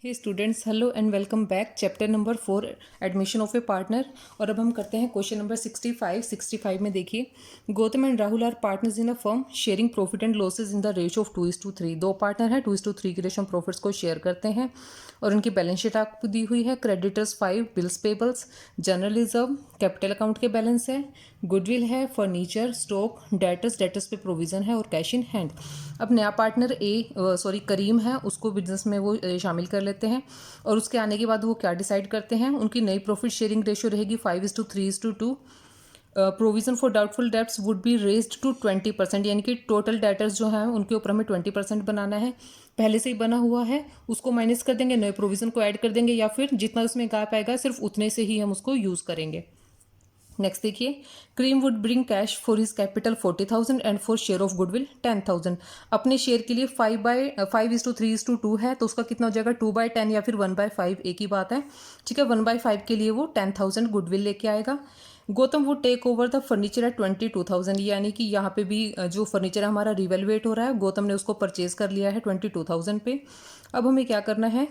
Okay students, hello and welcome back. Chapter number 4 admission of A partner. और अब हम करते हैं क्वेश्चन नंबर 65 में देखिए, Gautam and Rahul are partners in a firm sharing profit and losses in the ratio of 2:3। दो partner है, 2:3 की रेशियो में प्रॉफिट्स को शेयर करते हैं। और उनकी बैलेंस शीट आपको दी हुई है। Creditors 5, bills payables, general reserve, capital account के बैलेंस है, गुडविल है, फर्नीचर, स्टॉक, डेटर्स पे प्रोविजन है और कैश इन हैंड। अब नया पार्टनर करीम है, उसको बिजनेस में वो शामिल कर लेते हैं। और उसके आने के बाद वो क्या डिसाइड करते हैं, उनकी नई प्रॉफिट शेयरिंग रेशियो रहेगी 5:3:2। Provision for doubtful debts would be raised to 20%, यानी कि टोटल डेटर्स जो हैं उनके ऊपर हमें 20% बनाना है। पहले से ही बना हुआ है उसको माइनस कर देंगे, नए प्रोविजन को ऐड कर देंगे, या फिर जितना उसमें गैप आएगा सिर्फ उतने से ही हम उसको यूज़ करेंगे। नेक्स्ट देखिए, cream would bring cash for his capital 40,000 and for share of goodwill 10,000। अपने शेयर के लिए 5:3:2 है, तो उसका कितना हो जाएगा 2/10 या फिर 1/5, एक ही बात है। ठीक है, 1/5 के लिए वो 10,000 गुडविल लेके आएगा। Gautam would take over the furniture at 22,000, यानी कि यहाँ पे भी जो फर्नीचर है हमारा रिवेलुएट हो रहा है, गौतम ने उसको परचेज कर लिया है 22,000 पे। अब हमें क्या करना है,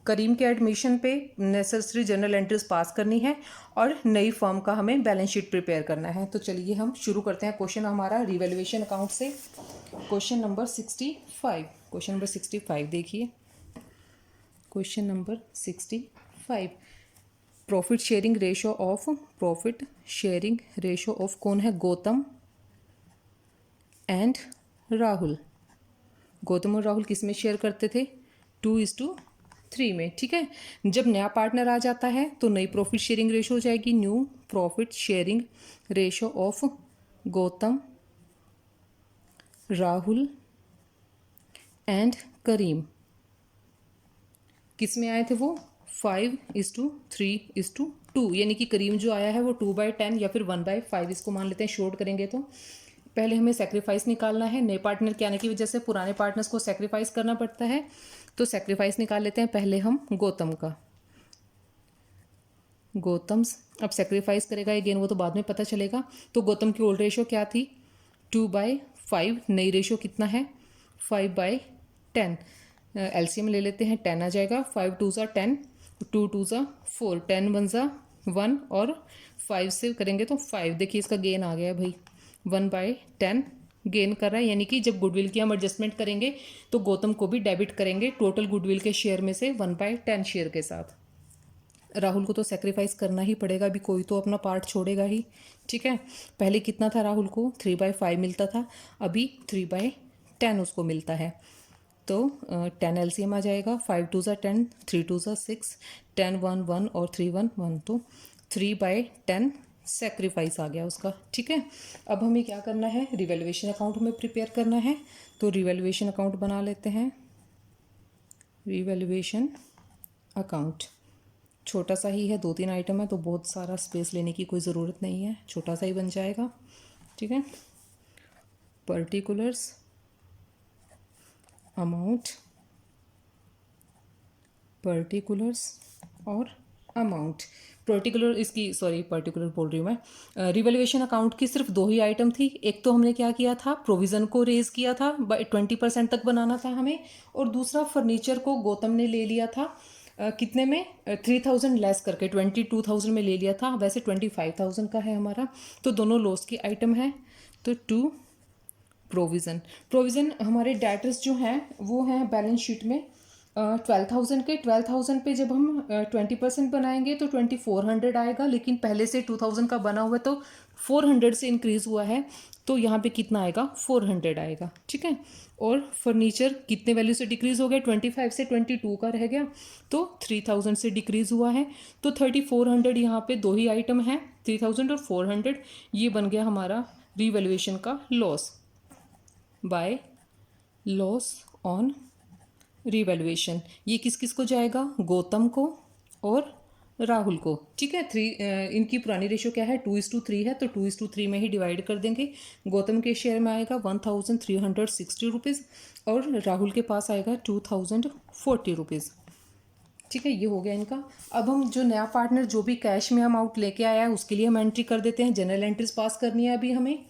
करीम के एडमिशन पे नेसेसरी जनरल एंट्रीज पास करनी है और नई फर्म का हमें बैलेंस शीट प्रिपेयर करना है। तो चलिए हम शुरू करते हैं क्वेश्चन हमारा रिवेल्युएशन अकाउंट से। क्वेश्चन नंबर 65 देखिए, question number 65। Profit sharing ratio of कौन है, गौतम एंड राहुल। गौतम और राहुल किस में शेयर करते थे, 2:3 में। ठीक है, जब नया पार्टनर आ जाता है तो नई प्रॉफिट शेयरिंग रेशो हो जाएगी new profit sharing ratio of Gautam, Rahul and Karim. किस में आए थे वो, 5:3:2, यानी कि करीम जो आया है वो 2/10 या फिर 1/5, इसको मान लेते हैं शॉर्ट करेंगे तो। पहले हमें सेक्रीफाइस निकालना है, नए पार्टनर के आने की वजह से पुराने पार्टनर्स को सेक्रीफाइस करना पड़ता है, तो सेक्रीफाइस निकाल लेते हैं पहले हम गौतम का। गौतम्स अब सेक्रीफाइस करेगा अगेन, वो तो बाद में पता चलेगा। तो गौतम की ओल्ड रेशो क्या थी, 2/5, नई रेशो कितना है 5/10। एलसीएम ले लेते हैं, 10 आ जाएगा, 5×2 = 10, 2×2 = 4, 10×1 और 5 से करेंगे तो 5। देखिए इसका गेन आ गया भाई, 1/10 गेन कर रहा है, यानी कि जब गुडविल की हम एडजस्टमेंट करेंगे तो गौतम को भी डेबिट करेंगे टोटल गुडविल के शेयर में से 1/10 शेयर के साथ। राहुल को तो सेक्रीफाइस करना ही पड़ेगा, अभी कोई तो अपना पार्ट छोड़ेगा ही। ठीक है, पहले कितना था राहुल को, 3/5 मिलता था, अभी 3/10 उसको मिलता है। तो 10 एलसीएम आ जाएगा, 5×2 = 10, 3×2 = 6, 10 1 1 और 3 1 1, तो 3/10 सेक्रीफाइस आ गया उसका। ठीक है, अब हमें क्या करना है, रिवेल्युएशन अकाउंट में प्रिपेयर करना है। तो रिवेल्युएशन अकाउंट बना लेते हैं। रिवेल्युएशन अकाउंट छोटा सा ही है, 2-3 आइटम है, तो बहुत सारा स्पेस लेने की कोई ज़रूरत नहीं है, छोटा सा ही बन जाएगा। ठीक है, पर्टिकुलर्स, अमाउंट, पर्टिकुलर्स और अमाउंट। पर्टिकुलर बोल रही हूँ मैं। रिवेल्युएशन अकाउंट की सिर्फ 2 ही आइटम थी। एक तो हमने क्या किया था, प्रोविज़न को रेज किया था, 20% तक बनाना था हमें। और दूसरा फर्नीचर को गौतम ने ले लिया था कितने में, 3,000 लेस करके 22,000 में ले लिया था, वैसे 25,000 का है हमारा। तो दोनों लॉस की आइटम है। तो 2 प्रोविज़न हमारे डेटर्स जो हैं वो हैं बैलेंस शीट में 12,000 के। 12,000 पे जब हम 20% बनाएंगे तो 2,400 आएगा, लेकिन पहले से 2,000 का बना हुआ है तो 400 से इंक्रीज़ हुआ है, तो यहाँ पे कितना आएगा, 400 आएगा। ठीक है, और फर्नीचर कितने वैल्यू से डिक्रीज़ हो गया, 25 से 22 का रह गया, तो 3,000 से डिक्रीज़ हुआ है। तो 3,400 यहाँ पे 2 ही आइटम है, 3,000 और 400। ये बन गया हमारा रिवैल्यूएशन का loss by loss on revaluation. ये किस किस को जाएगा, गौतम को और राहुल को। ठीक है, इनकी पुरानी रेशो क्या है, 2:3 है, तो 2:3 में ही डिवाइड कर देंगे। गौतम के शेयर में आएगा 1,360 रुपीज़ और राहुल के पास आएगा 2,040 रुपीज़। ठीक है, ये हो गया इनका। अब हम जो नया पार्टनर जो भी कैश में अमाउंट लेके आया है उसके लिए हम एंट्री कर देते हैं, जनरल एंट्रीज पास करनी है अभी हमें।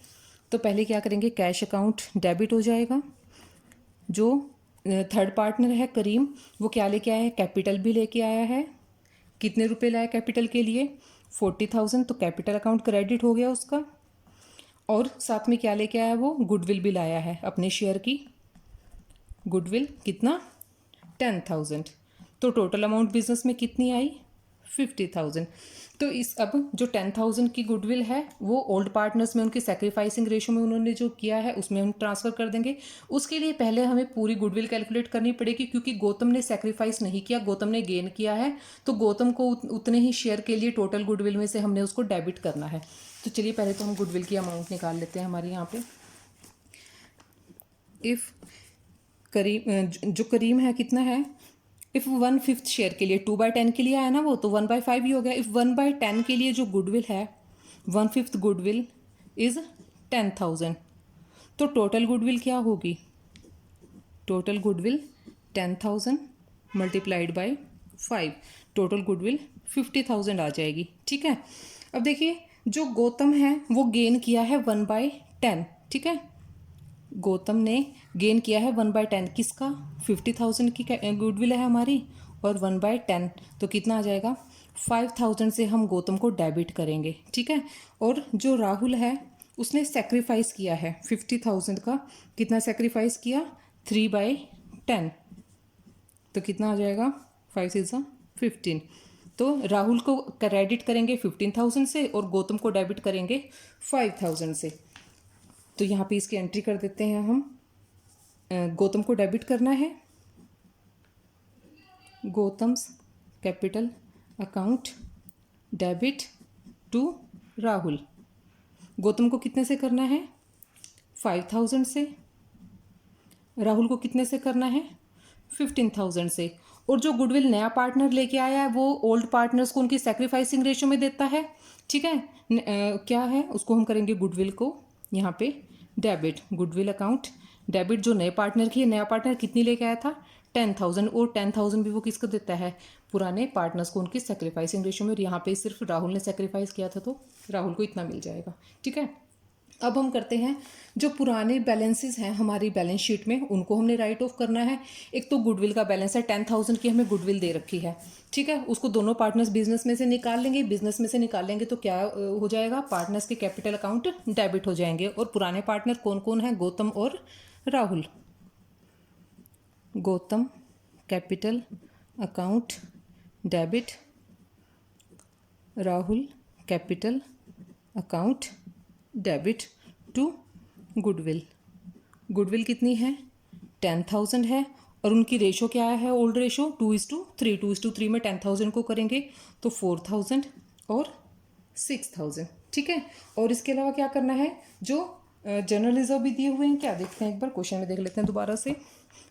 तो पहले क्या करेंगे, कैश अकाउंट डेबिट हो जाएगा, जो थर्ड पार्टनर है करीम, वो क्या लेके आया है, कैपिटल भी लेके आया है। कितने रुपए लाया कैपिटल के लिए, 40,000, तो कैपिटल अकाउंट क्रेडिट हो गया उसका। और साथ में क्या लेके आया वो, गुडविल भी लाया है अपने शेयर की। गुडविल कितना, 10,000। तो टोटल अमाउंट बिजनेस में कितनी आई, 50,000। तो इस अब जो 10,000 की गुडविल है वो ओल्ड पार्टनर्स में उनके सेक्रीफाइसिंग रेशो में उन्होंने जो किया है उसमें हम ट्रांसफ़र कर देंगे। उसके लिए पहले हमें पूरी गुडविल कैलकुलेट करनी पड़ेगी, क्योंकि गौतम ने सेक्रीफाइस नहीं किया, गौतम ने गेन किया है। तो गौतम को उतने ही शेयर के लिए टोटल गुडविल में से हमने उसको डेबिट करना है। तो चलिए पहले तो हम गुडविल की अमाउंट निकाल लेते हैं हमारे यहाँ पे। इफ़ करीम, जो करीम है कितना है, इफ़ 1/5 शेयर के लिए 2/10 के लिए आया ना वो, तो 1/5 ही हो गया। इफ़ 1/10 के लिए जो गुडविल है, 1/5 गुडविल इज़ 10,000। तो टोटल गुडविल क्या होगी, total goodwill 10,000 multiplied by 5, total goodwill 50,000 आ जाएगी। ठीक है, अब देखिए जो गौतम है वो गेन किया है 1/10। ठीक है, गौतम ने गेन किया है 1/10 किसका, 50,000 की गुडविल है हमारी, और 1/10 तो कितना आ जाएगा, 5,000 से हम गौतम को डेबिट करेंगे। ठीक है, और जो राहुल है उसने सेक्रीफाइस किया है 50,000 का, कितना सेक्रीफाइस किया, 3/10, तो कितना आ जाएगा, 5 इज़ 15। तो राहुल को क्रेडिट करेंगे 15,000 से और गौतम को डेबिट करेंगे 5,000 से। तो यहाँ पे इसकी एंट्री कर देते हैं हम। गौतम को डेबिट करना है, Gautam's capital account debit to Rahul. Gautam को कितने से करना है, 5,000 से। राहुल को कितने से करना है, 15,000 से। और जो गुडविल नया पार्टनर लेके आया है वो ओल्ड पार्टनर्स को उनकी सेक्रीफाइसिंग रेशो में देता है। ठीक है, क्या है उसको हम करेंगे गुडविल को यहाँ पे डेबिट, गुडविल अकाउंट डेबिट। जो नए पार्टनर की है, नया पार्टनर कितनी लेके आया था, 10,000, और 10,000 भी वो किसको देता है, पुराने पार्टनर्स को उनकी सेक्रीफाइसिंग रेशो में। और यहाँ पे सिर्फ राहुल ने सेक्रीफाइस किया था तो राहुल को इतना मिल जाएगा। ठीक है, अब हम करते हैं जो पुराने बैलेंसेस हैं हमारी बैलेंस शीट में उनको हमने राइट ऑफ करना है। एक तो गुडविल का बैलेंस है, 10,000 की हमें गुडविल दे रखी है। ठीक है, उसको दोनों पार्टनर्स बिजनेस में से निकाल लेंगे। बिजनेस में से निकाल लेंगे तो क्या हो जाएगा, पार्टनर्स के कैपिटल अकाउंट डेबिट हो जाएंगे। और पुराने पार्टनर कौन कौन है, गौतम और Rahul. Gautam capital account debit, Rahul capital account debit to goodwill. Goodwill कितनी है, 10,000 है, और उनकी रेशो क्या है, ओल्ड रेशो 2:3। 2:3 में 10,000 को करेंगे तो 4,000 और 6,000। ठीक है, और इसके अलावा क्या करना है, जो जनरल रिजर्व भी दिए हुए हैं, क्या देखते हैं एक बार क्वेश्चन में देख लेते हैं दोबारा से।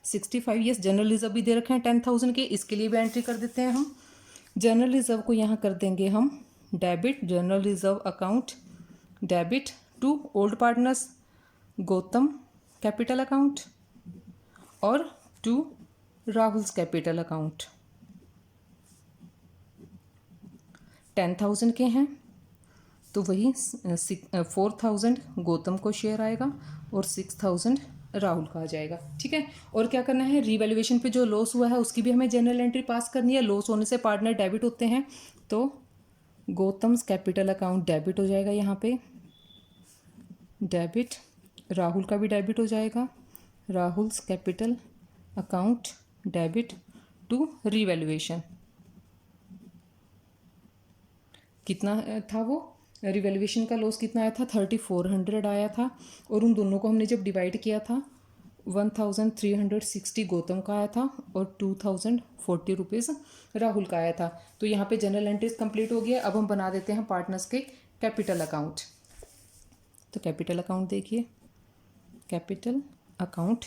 65, यस, जनरल रिजर्व भी दे रखे हैं 10,000 के, इसके लिए भी एंट्री कर देते हैं हम। जनरल रिजर्व को यहाँ कर देंगे हम debit, general reserve account debit to old partners Gautam capital account और टू राहुल्स कैपिटल अकाउंट। 10,000 के हैं तो वही 4,000 गौतम को शेयर आएगा और 6,000 राहुल का आ जाएगा। ठीक है, और क्या करना है, रीवैल्यूएशन पे जो लॉस हुआ है उसकी भी हमें जनरल एंट्री पास करनी है। लॉस होने से पार्टनर डेबिट होते हैं, तो गौतम्स कैपिटल अकाउंट डेबिट हो जाएगा यहाँ पे, डेबिट। राहुल का भी डेबिट हो जाएगा, Rahul's capital account debit to revaluation. कितना था वो, रिवैल्यूएशन का लॉस कितना आया था, 3,400 आया था। और उन दोनों को हमने जब डिवाइड किया था 1,360 गौतम का आया था और 2,040 रुपीज़ राहुल का आया था। तो यहाँ पे जनरल एंट्रीज कंप्लीट हो गया। अब हम बना देते हैं पार्टनर्स के कैपिटल अकाउंट। तो कैपिटल अकाउंट देखिए, कैपिटल अकाउंट,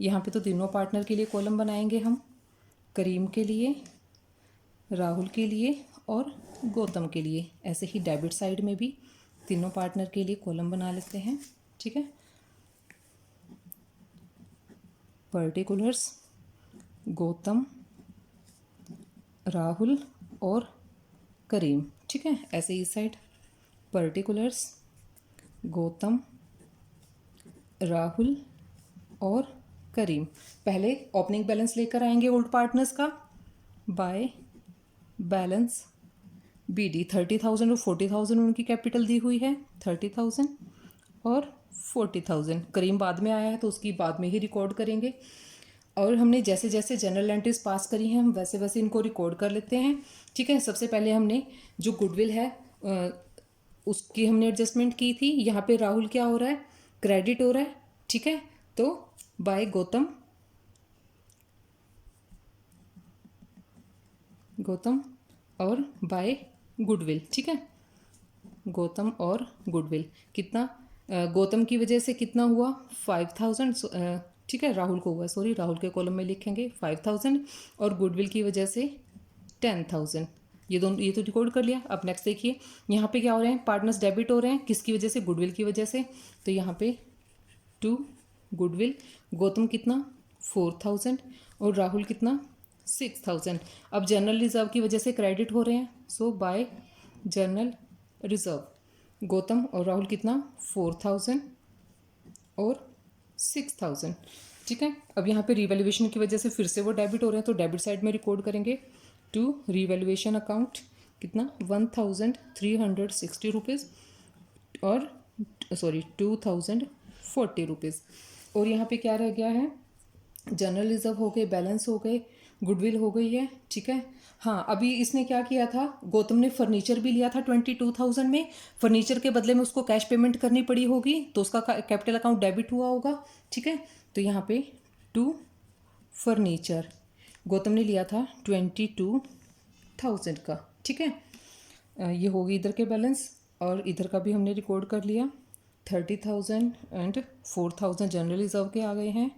यहाँ पे तो तीनों पार्टनर के लिए कॉलम बनाएंगे हम, करीम के लिए, राहुल के लिए और गौतम के लिए। ऐसे ही डेबिट साइड में भी तीनों पार्टनर के लिए कॉलम बना लेते हैं। ठीक है, पर्टिकुलर्स गौतम, राहुल और करीम। ठीक है, ऐसे ही साइड पर्टिकुलर्स गौतम, राहुल और करीम। पहले ओपनिंग बैलेंस लेकर आएंगे ओल्ड पार्टनर्स का, बाय बैलेंस BD 30,000 और 40,000 उनकी कैपिटल दी हुई है, 30,000 और 40,000। करीम बाद में आया है तो उसकी बाद में ही रिकॉर्ड करेंगे। और हमने जैसे जैसे जनरल एंट्रीज पास करी हैं हम वैसे वैसे इनको रिकॉर्ड कर लेते हैं। ठीक है, सबसे पहले हमने जो गुडविल है उसकी हमने एडजस्टमेंट की थी। यहाँ पे राहुल क्या हो रहा है, क्रेडिट हो रहा है। ठीक है, तो बाय गौतम और बाय गुडविल। ठीक है, गौतम और गुडविल कितना, गौतम की वजह से कितना हुआ 5,000। ठीक है, राहुल को हुआ, सॉरी राहुल के कॉलम में लिखेंगे 5,000 और गुडविल की वजह से 10,000। ये तो रिकॉर्ड कर लिया। अब नेक्स्ट देखिए, यहाँ पे क्या हो रहे हैं, पार्टनर्स डेबिट हो रहे हैं, किसकी वजह से, गुडविल की वजह से। तो यहाँ पे टू गुडविल, गौतम कितना 4,000 और राहुल कितना 6,000। अब जनरल रिजर्व की वजह से क्रेडिट हो रहे हैं, सो बाय जनरल रिजर्व गौतम और राहुल कितना 4,000 और 6,000। ठीक है, अब यहाँ पे रिवैल्यूएशन की वजह से फिर से वो डेबिट हो रहे हैं, तो डेबिट साइड में रिकॉर्ड करेंगे टू रिवैल्यूएशन अकाउंट कितना 1,360 रुपीज़ और सॉरी 2,040 रुपीज़। और यहाँ पे क्या रह गया है, जनरल रिजर्व हो गए, बैलेंस हो गए, गुडविल हो गई है। ठीक है, हाँ अभी इसने क्या किया था, गौतम ने फर्नीचर भी लिया था 22,000 में, फर्नीचर के बदले में उसको कैश पेमेंट करनी पड़ी होगी तो उसका कैपिटल अकाउंट डेबिट हुआ होगा। ठीक है, तो यहाँ पे टू फर्नीचर गौतम ने लिया था 22,000 का। ठीक है, ये होगी इधर के बैलेंस और इधर का भी हमने रिकॉर्ड कर लिया। 30,000 एंड 4,000 जनरल रिजर्व के आ गए हैं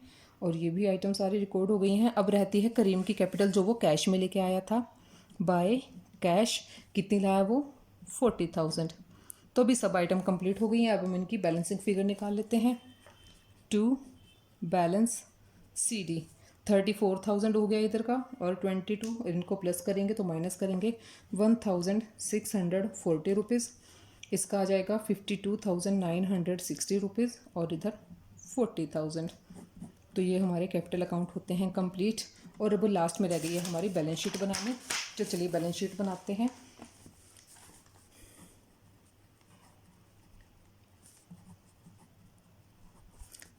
और ये भी आइटम सारे रिकॉर्ड हो गई हैं। अब रहती है करीम की कैपिटल जो वो कैश में लेके आया था, बाय कैश कितनी लाया वो 40,000। तो अभी सब आइटम कंप्लीट हो गई हैं। अब हम इनकी बैलेंसिंग फिगर निकाल लेते हैं। टू बैलेंस CD 34,000 हो गया इधर का और 22 इनको प्लस करेंगे तो माइनस करेंगे 1,640 रुपीज़। इसका आ जाएगा 52,960 रुपीज़ और इधर 40,000। तो ये हमारे कैपिटल अकाउंट होते हैं कंप्लीट। और अब लास्ट में रह गई है हमारी बैलेंस शीट बनाने, तो चलिए बैलेंस शीट बनाते हैं।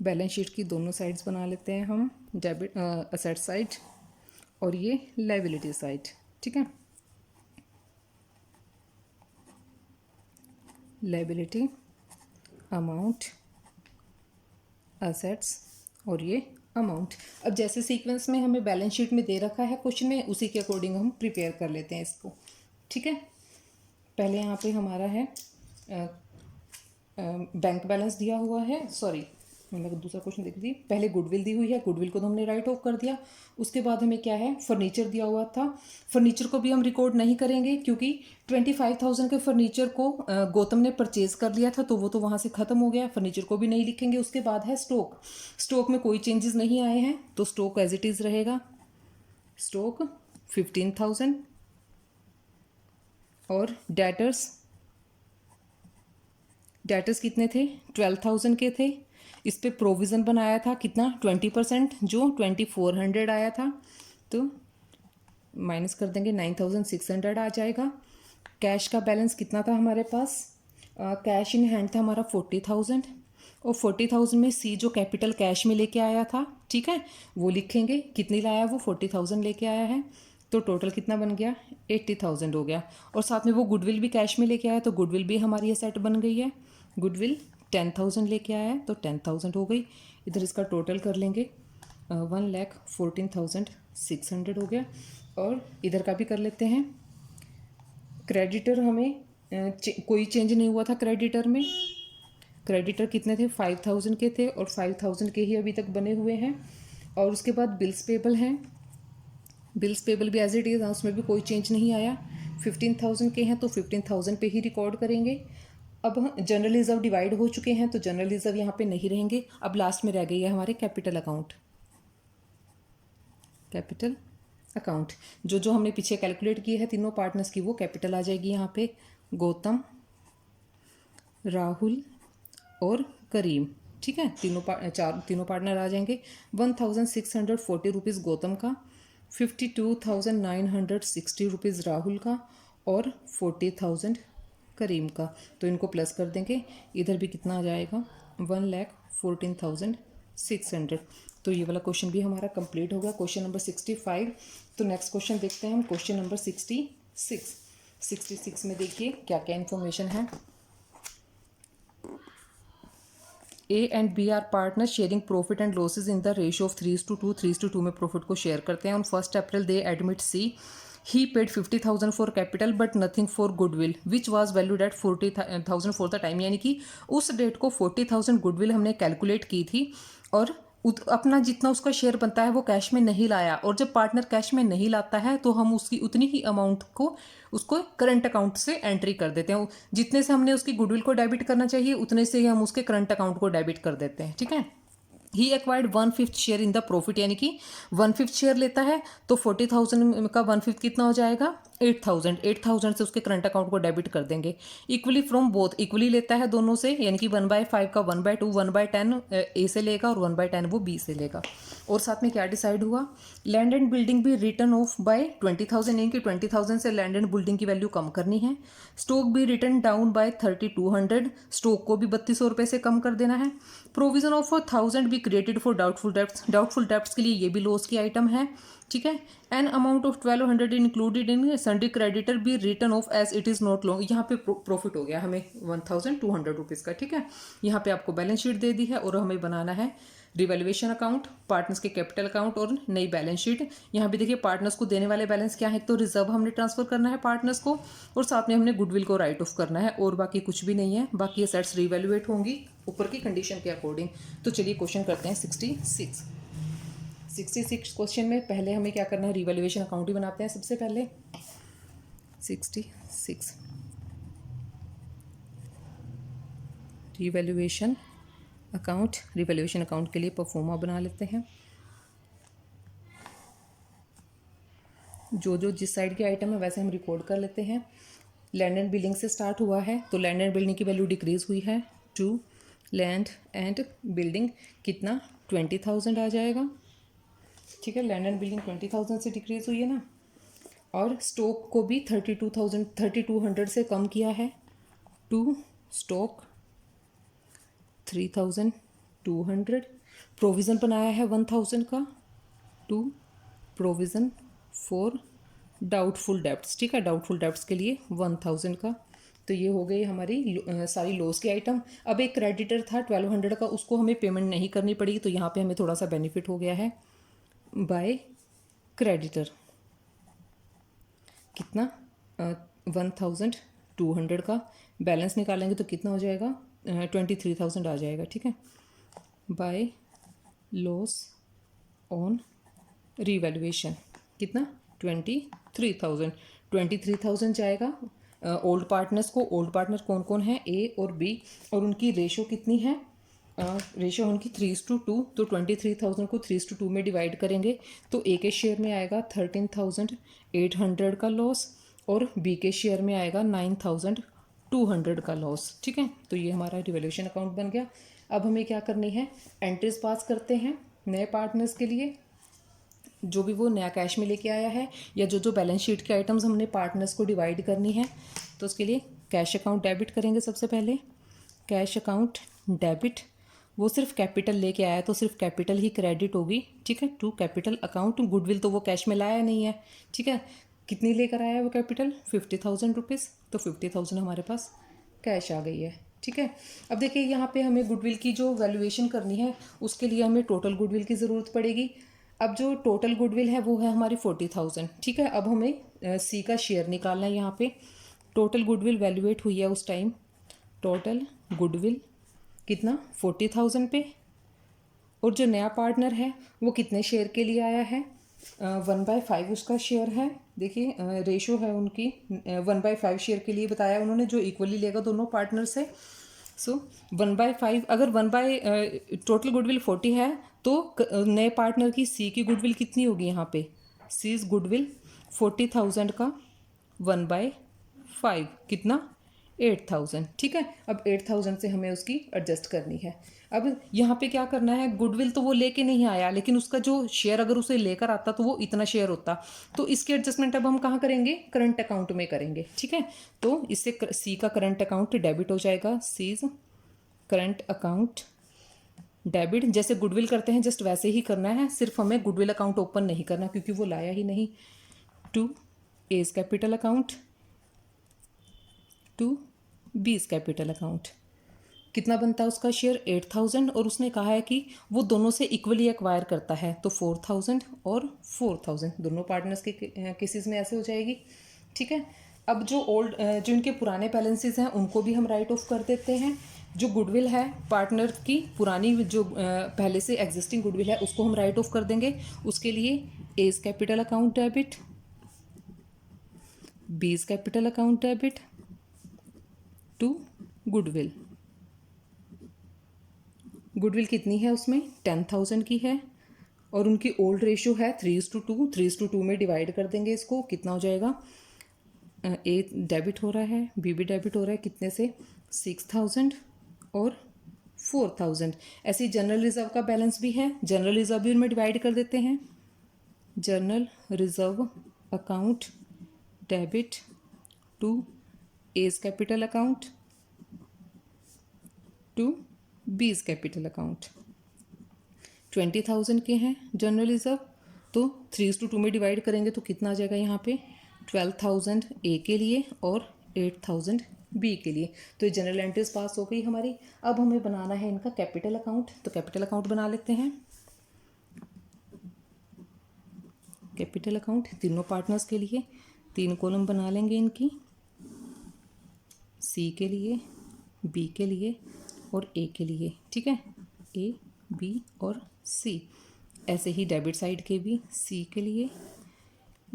बैलेंस शीट की दोनों साइड्स बना लेते हैं हम, डेबिट असेट साइड और ये लायबिलिटी साइड। ठीक है, लायबिलिटी अमाउंट असेट्स और ये अमाउंट। अब जैसे सीक्वेंस में हमें बैलेंस शीट में दे रखा है क्वेश्चन में, उसी के अकॉर्डिंग हम प्रिपेयर कर लेते हैं इसको। ठीक है, पहले यहाँ पे हमारा है बैंक बैलेंस दिया हुआ है, सॉरी मैंने दूसरा क्वेश्चन देख दी। पहले गुडविल दी हुई है, गुडविल को तो हमने राइट ऑफ कर दिया। उसके बाद हमें क्या है, फर्नीचर दिया हुआ था, फर्नीचर को भी हम रिकॉर्ड नहीं करेंगे क्योंकि 25,000 के फर्नीचर को गौतम ने परचेज कर लिया था तो वो तो वहाँ से ख़त्म हो गया, फर्नीचर को भी नहीं लिखेंगे। उसके बाद है स्टॉक, स्टॉक में कोई चेंजेस नहीं आए हैं तो स्टॉक एज इट इज़ रहेगा। स्टॉक 15,000 और डेटर्स कितने थे 12,000 के थे। इस पे प्रोविज़न बनाया था कितना 20% जो 2,400 आया था, तो माइनस कर देंगे 9,600 आ जाएगा। कैश का बैलेंस कितना था हमारे पास, कैश इन हैंड था हमारा 40,000 और 40,000 में सी जो कैपिटल कैश में लेके आया था, ठीक है वो लिखेंगे कितनी लाया वो 40,000 लेके आया है, तो टोटल कितना बन गया 80,000 हो गया। और साथ में वो गुडविल भी कैश में लेके आया तो गुडविल भी हमारी असेट बन गई है। गुडविल 10,000 लेके आया है तो 10,000 हो गई। इधर इसका टोटल कर लेंगे 1,14,600 हो गया। और इधर का भी कर लेते हैं। क्रेडिटर हमें कोई चेंज नहीं हुआ था क्रेडिटर में, क्रेडिटर कितने थे 5,000 के थे और 5,000 के ही अभी तक बने हुए हैं। और उसके बाद बिल्स पेबल हैं, बिल्स पेबल भी एज इट इज़, उसमें भी कोई चेंज नहीं आया। 15,000 के हैं तो 15,000 पे ही रिकॉर्ड करेंगे। अब जनरल रिजर्व डिवाइड हो चुके हैं तो जनरल रिजर्व यहाँ पे नहीं रहेंगे। अब लास्ट में रह गई है हमारे कैपिटल अकाउंट, कैपिटल अकाउंट जो जो हमने पीछे कैलकुलेट की है तीनों पार्टनर्स की, वो कैपिटल आ जाएगी यहाँ पे। गौतम, राहुल और करीम, ठीक है, तीनों पार्टनर आ जाएंगे। 1640 रुपीज़ गौतम का, 52,960 रुपीज़ राहुल का और 40,000 करीम का। तो इनको प्लस कर देंगे, इधर भी कितना आ जाएगा 1,14,600। तो ये वाला क्वेश्चन भी हमारा कंप्लीट हो गया, क्वेश्चन नंबर 65। तो नेक्स्ट क्वेश्चन देखते हैं हम, क्वेश्चन नंबर 66। 66 में देखिए क्या क्या इन्फॉर्मेशन है। A and B are partner sharing profit and losses in the ratio of 3:2। 3:2 में प्रॉफिट को शेयर करते हैं। On 1 April they admit C he paid 50,000 for capital but nothing for goodwill which was valued at 40,000 for the time. यानी कि उस date को 40,000 goodwill हमने calculate की थी और अपना जितना उसका शेयर बनता है वो कैश में नहीं लाया, और जब पार्टनर कैश में नहीं लाता है तो हम उसकी उतनी ही अमाउंट को उसको करंट अकाउंट से एंट्री कर देते हैं। जितने से हमने उसकी गुडविल को डेबिट करना चाहिए उतने से ही हम उसके करंट अकाउंट को डेबिट कर देते हैं। ठीक है, he acquired 1/5 share in the profit, यानी कि 1/5 शेयर लेता है तो 40,000 का 1/5 कितना हो जाएगा 8,000 से उसके करंट अकाउंट को डेबिट कर देंगे। इक्वली फ्रॉम बोथ, इक्वली लेता है दोनों से, यानी कि 1/5 का 1/2, 1/10 ए से लेगा और 1/10 वो बी से लेगा। और साथ में क्या डिसाइड हुआ, लैंड एंड बिल्डिंग भी रिटर्न ऑफ बाय 20,000, यानी कि 20,000 से लैंड एंड बिल्डिंग की वैल्यू कम करनी है। स्टॉक भी रिटर्न डाउन बाय 3,200, स्टॉक को भी 3,200 रुपये से कम कर देना है। प्रोविजन ऑफ 1,000 भी created for doubtful debts, doubtful debts के लिए ये भी लॉस की आइटम है। ठीक है, an amount of 1,200 included in sundry creditor भी return off as it is not long. यहाँ पे प्रॉफिट हो गया हमें 1,200 रुपीज़ का। ठीक है, यहाँ पे आपको बैलेंस शीट दे दी है और हमें बनाना है रिवैल्यूएशन अकाउंट, पार्टनर्स के कैपिटल अकाउंट और नई बैलेंस शीट। यहाँ भी देखिए पार्टनर्स को देने वाले बैलेंस क्या है, तो रिजर्व हमने ट्रांसफर करना है पार्टनर्स को और साथ में हमने गुडविल को राइट ऑफ करना है, और बाकी कुछ भी नहीं है। बाकी एसेट्स रिवैल्यूएट होंगी ऊपर की कंडीशन के अकॉर्डिंग। तो चलिए क्वेश्चन करते हैं 66 क्वेश्चन में पहले हमें क्या करना है, रिवैल्यूएशन अकाउंट ही बनाते हैं सबसे पहले। 66 रिवैल्यूएशन अकाउंट, रिवैल्यूएशन अकाउंट के लिए परफॉर्मा बना लेते हैं। जो जो जिस साइड के आइटम है वैसे हम रिकॉर्ड कर लेते हैं। लैंड एंड बिल्डिंग से स्टार्ट हुआ है तो लैंड एंड बिल्डिंग की वैल्यू डिक्रीज हुई है टू लैंड एंड बिल्डिंग, कितना 20,000 आ जाएगा। ठीक है, लैंड एंड बिल्डिंग 20,000 से डिक्रीज हुई है ना, और स्टॉक को भी 3,200 से कम किया है टू स्टॉक 3,200। प्रोविज़न बनाया है 1,000 का to provision for doubtful debts. ठीक है, डाउटफुल डेब्ट्स के लिए 1,000 का। तो ये हो गई हमारी सारी लॉस के आइटम। अब एक क्रेडिटर था 1,200 का, उसको हमें पेमेंट नहीं करनी पड़ेगी, तो यहाँ पे हमें थोड़ा सा बेनिफिट हो गया है बाय क्रेडिटर। कितना 1,200 का बैलेंस निकालेंगे तो कितना हो जाएगा 23,000 आ जाएगा। ठीक है, बाय लॉस ऑन रिवैल्यूएशन कितना 23,000 जाएगा ओल्ड पार्टनर्स को। ओल्ड पार्टनर कौन कौन है, ए और बी, और उनकी रेशो कितनी है, रेशो उनकी 3:2। तो 23,000 को 3:2 में डिवाइड करेंगे तो ए के शेयर में आएगा 13,800 का लॉस और बी के शेयर में आएगा 9,200 का लॉस। ठीक है, तो ये हमारा रिवैल्यूएशन अकाउंट बन गया। अब हमें क्या करनी है, एंट्रीज पास करते हैं नए पार्टनर्स के लिए, जो भी वो नया कैश में लेके आया है या जो जो बैलेंस शीट के आइटम्स हमने पार्टनर्स को डिवाइड करनी है। तो उसके लिए कैश अकाउंट डेबिट करेंगे सबसे पहले। कैश अकाउंट डेबिट, वो सिर्फ कैपिटल लेके आया तो सिर्फ कैपिटल ही क्रेडिट होगी। ठीक है, टू कैपिटल अकाउंट। गुडविल तो वो कैश में लाया नहीं है। ठीक है, कितनी लेकर आया है वो कैपिटल 50,000 रुपीज़, तो 50,000 हमारे पास कैश आ गई है। ठीक है, अब देखिए यहाँ पे हमें गुडविल की जो वैल्यूएशन करनी है उसके लिए हमें टोटल गुडविल की ज़रूरत पड़ेगी। अब जो टोटल गुडविल है वो है हमारी 40,000। ठीक है, अब हमें सी का शेयर निकालना है। यहाँ पे टोटल गुडविल वैल्यूएट हुई है उस टाइम, टोटल गुडविल कितना 40,000 पे, और जो नया पार्टनर है वो कितने शेयर के लिए आया है 1/5 उसका शेयर है। देखिए रेशो है उनकी 1/5 शेयर के लिए बताया उन्होंने, जो इक्वली लेगा दोनों पार्टनर से। सो 1/5, अगर टोटल गुडविल 40 है तो नए पार्टनर की सी की गुडविल कितनी होगी, यहाँ पे सी इज गुडविल 40,000 का 1/5 कितना 8,000। ठीक है, अब 8,000 से हमें उसकी एडजस्ट करनी है। अब यहाँ पे क्या करना है, गुडविल तो वो लेके नहीं आया, लेकिन उसका जो शेयर अगर उसे लेकर आता तो वो इतना शेयर होता। तो इसकी एडजस्टमेंट अब हम कहाँ करेंगे, करंट अकाउंट में करेंगे। ठीक है, तो इससे सी का करंट अकाउंट डेबिट हो जाएगा, सीज करंट अकाउंट डेबिट। जैसे गुडविल करते हैं जस्ट वैसे ही करना है, सिर्फ हमें गुडविल अकाउंट ओपन नहीं करना क्योंकि वो लाया ही नहीं। To A's capital account, to B's capital account. कितना बनता है उसका शेयर, 8,000, और उसने कहा है कि वो दोनों से इक्वली एक्वायर करता है, तो 4,000 और 4,000 दोनों पार्टनर्स के केसेस में ऐसे हो जाएगी। ठीक है, अब जो इनके पुराने बैलेंसेस हैं उनको भी हम राइट ऑफ कर देते हैं। जो गुडविल है पार्टनर की पुरानी, जो पहले से एग्जिस्टिंग गुडविल है, उसको हम राइट ऑफ कर देंगे। उसके लिए A's capital account debit, B's capital account debit to goodwill. Goodwill कितनी है उसमें, 10,000 की है, और उनकी ओल्ड रेशियो है 3:2। 3:2 में डिवाइड कर देंगे इसको, कितना हो जाएगा, ए डेबिट हो रहा है, बी भी डेबिट हो रहा है, कितने से, 6,000 और 4,000। ऐसे ही जनरल रिजर्व का बैलेंस भी है, जनरल रिजर्व भी उनमें डिवाइड कर देते हैं। General reserve account debit to A's capital account to B's capital account. 20,000 के हैं जनरल रिजर्व, तो 3:2 में डिवाइड करेंगे तो कितना आ जाएगा यहाँ पे, 12,000 ए के लिए और 8,000 बी के लिए। तो ये जनरल एंट्रीज पास हो गई हमारी। अब हमें बनाना है इनका कैपिटल अकाउंट, तो कैपिटल अकाउंट बना लेते हैं। कैपिटल अकाउंट तीनों पार्टनर्स के लिए 3 कॉलम बना लेंगे इनकी, सी के लिए, बी के लिए और ए के लिए। ठीक है, ए, बी और सी। ऐसे ही डेबिट साइड के भी, सी के लिए,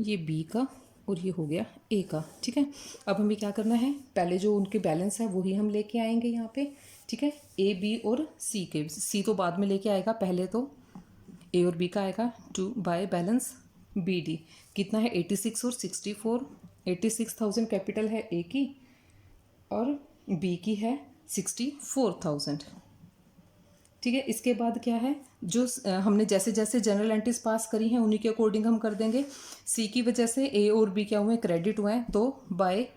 ये बी का और ये हो गया ए का। ठीक है, अब हमें क्या करना है, पहले जो उनके बैलेंस है वही हम लेके आएंगे यहाँ पे। ठीक है, ए, बी और सी के, सी तो बाद में लेके आएगा, पहले तो ए और बी का आएगा। To by balance B D, कितना है 86 और 64। 86,000 कैपिटल है ए की और बी की है 64,000। ठीक है, इसके बाद क्या है, जो हमने जैसे जैसे जनरल एंट्रीज पास करी हैं उन्हीं के अकॉर्डिंग हम कर देंगे। सी की वजह से ए और बी क्या हुए, क्रेडिट हुए हैं, तो बाय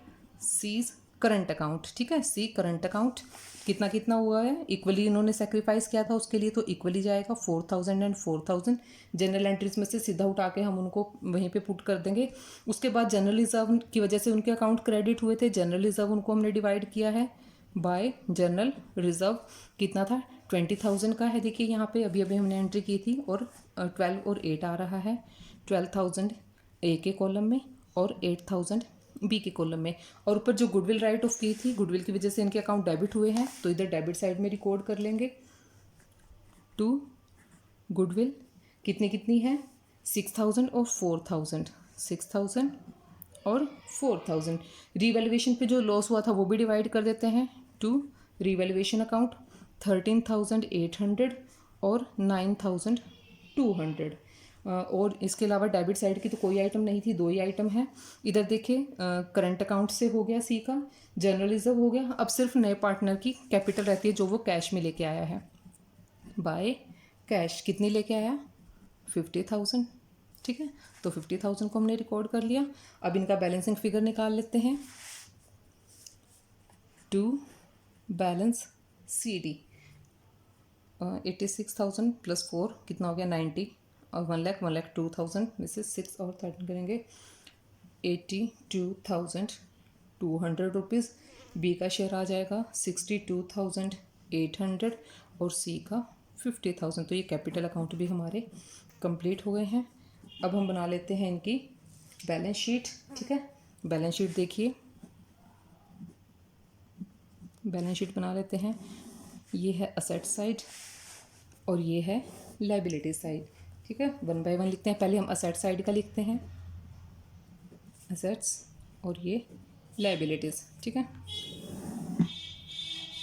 सीज करंट अकाउंट। ठीक है, सी करंट अकाउंट कितना कितना हुआ है, इक्वली इन्होंने सेक्रीफाइस किया था उसके लिए, तो इक्वली जाएगा 4,000 एंड 4,000। जनरल एंट्रीज में से सीधा उठा के हम उनको वहीं पे पुट कर देंगे। उसके बाद जनरल रिजर्व की वजह से उनके अकाउंट क्रेडिट हुए थे, जनरल रिजर्व उनको हमने डिवाइड किया है बाय जनरल रिजर्व, कितना था 20,000 का है। देखिए यहाँ पे अभी अभी हमने एंट्री की थी, और 12 और 8 आ रहा है। 12,000 ए के कॉलम में और 8,000 बी के कॉलम में, और ऊपर जो गुडविल राइट ऑफ की थी, गुडविल की वजह से इनके अकाउंट डेबिट हुए हैं, तो इधर डेबिट साइड में रिकॉर्ड कर लेंगे। टू गुडविल कितनी कितनी है, 6,000 और 4,000, 6,000 और 4,000। रीवैल्यूएशन पे जो लॉस हुआ था वो भी डिवाइड कर देते हैं। टू रीवैल्यूएशन अकाउंट 13,800 और 9,200। और इसके अलावा डेबिट साइड की तो कोई आइटम नहीं थी, 2 ही आइटम है। इधर देखिए करंट अकाउंट से हो गया सी का, जनरल रिजर्व हो गया। अब सिर्फ नए पार्टनर की कैपिटल रहती है जो वो कैश में लेके आया है, बाय कैश। कितनी लेके आया, 50,000। ठीक है, तो 50,000 को हमने रिकॉर्ड कर लिया। अब इनका बैलेंसिंग फिगर निकाल लेते हैं। To balance C D, 86,000 plus 4 कितना हो गया 90, और 1,02,000 में से 6 और 13 करेंगे 82,200 रुपीज़। बी का शेयर आ जाएगा 62,800 और सी का 50,000। तो ये कैपिटल अकाउंट भी हमारे कंप्लीट हो गए हैं। अब हम बना लेते हैं इनकी बैलेंस शीट। ठीक है, बैलेंस शीट देखिए, बैलेंस शीट बना लेते हैं। ये है असेट साइड और ये है लायबिलिटी साइड। ठीक है, 1 बाय 1 लिखते हैं। पहले हम असेट साइड का लिखते हैं, असेट्स, और ये लायबिलिटीज़। ठीक है,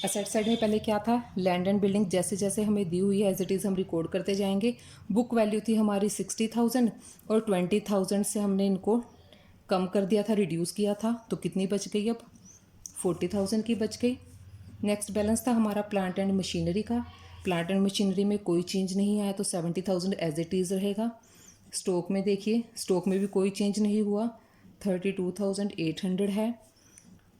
असेट साइड में पहले क्या था, लैंड एंड बिल्डिंग जैसे जैसे हमें दी हुई है एज इट इज़ हम रिकॉर्ड करते जाएंगे। बुक वैल्यू थी हमारी 60,000 और 20,000 से हमने इनको कम कर दिया था, रिड्यूस किया था, तो कितनी बच गई अब 40,000 की बच गई। नेक्स्ट बैलेंस था हमारा प्लांट एंड मशीनरी का। प्लांट एंड मशीनरी में कोई चेंज नहीं आया तो 70,000 एज इट इज़ रहेगा। स्टॉक में देखिए, स्टॉक में भी कोई चेंज नहीं हुआ, 32,800 है।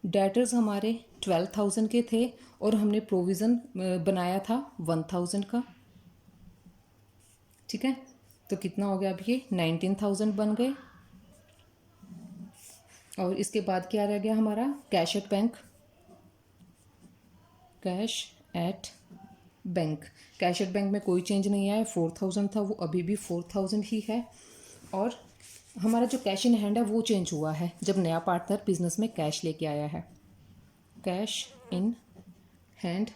डेटर्स हमारे 12,000 के थे और हमने प्रोविज़न बनाया था 1,000 का। ठीक है, तो कितना हो गया अब ये 19,000 बन गए। और इसके बाद क्या रह गया हमारा, cash at bank. Cash at bank, cash at bank में कोई चेंज नहीं आया, 4,000 था वो अभी भी 4,000 ही है। और हमारा जो कैश इन हैंड है वो चेंज हुआ है जब नया पार्टनर बिजनेस में कैश लेके आया है। कैश इन हैंड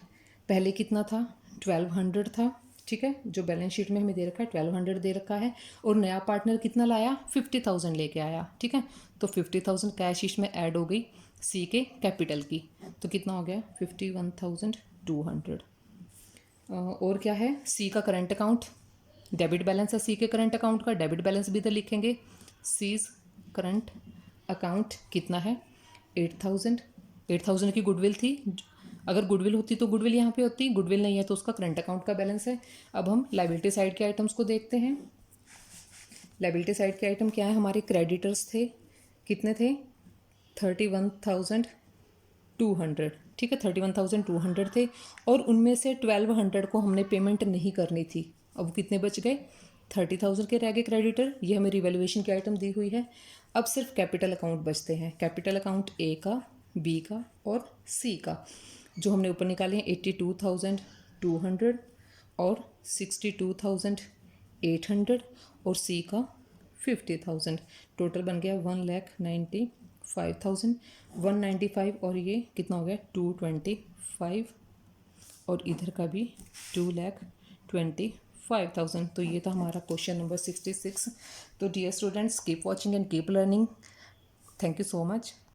पहले कितना था, 1200 था। ठीक है, जो बैलेंस शीट में हमें दे रखा है 1200 दे रखा है, और नया पार्टनर कितना लाया, 50,000 लेके आया। ठीक है, तो 50,000 कैश इसमें ऐड हो गई सी के कैपिटल की, तो कितना हो गया 51,200। और क्या है, सी का करंट अकाउंट, डेबिट बैलेंस है सी के करंट अकाउंट का, डेबिट बैलेंस भी इधर लिखेंगे। सीज करंट अकाउंट कितना है, 8,000। 8,000 की गुडविल थी, अगर गुडविल होती तो गुडविल यहाँ पे होती, गुडविल नहीं है तो उसका करंट अकाउंट का बैलेंस है। अब हम लाइबिलिटी साइड के आइटम्स को देखते हैं। लाइबिलिटी साइड के आइटम क्या है, हमारे क्रेडिटर्स थे, कितने थे, 31,200। ठीक है, 31,200 थे, और उनमें से 1,200 को हमने पेमेंट नहीं करनी थी। अब वो कितने बच गए, 30,000 के रह गए क्रेडिटर, ये हमें रिवैल्यूएशन की आइटम दी हुई है। अब सिर्फ कैपिटल अकाउंट बचते हैं, कैपिटल अकाउंट ए का, बी का और सी का, जो हमने ऊपर निकाले हैं 82,200 और 62,800 और सी का 50,000। टोटल बन गया 1,95,000, 195 और ये कितना हो गया 225, और इधर का भी 2,25,000। तो ये था हमारा क्वेश्चन नंबर 66। तो dear students, keep watching and keep learning. Thank you so much.